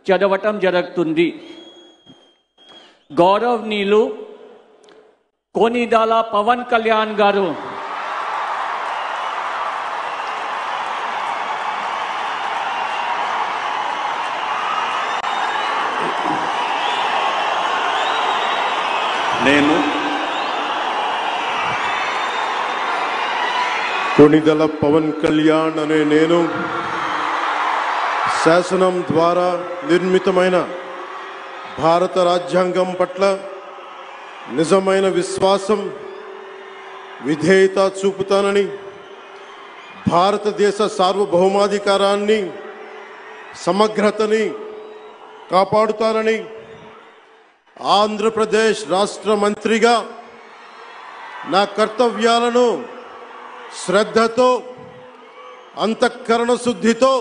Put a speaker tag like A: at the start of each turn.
A: చదవటం జరుగుతుంది. గౌరవనీయులు కొనిదెల పవన్ కళ్యాణ్ గారు
B: కొనిదెల పవన్ కళ్యాణ్ అనే నేను శాసనం ద్వారా నిర్మితమైన భారత రాజ్యాంగం పట్ల నిజమైన విశ్వాసం విధేయత చూపుతానని, భారతదేశ సార్వభౌమాధికారాన్ని సమగ్రతని కాపాడుతానని, ఆంధ్రప్రదేశ్ రాష్ట్ర మంత్రిగా నా కర్తవ్యాలను శ్రద్ధతో అంతఃకరణ శుద్ధితో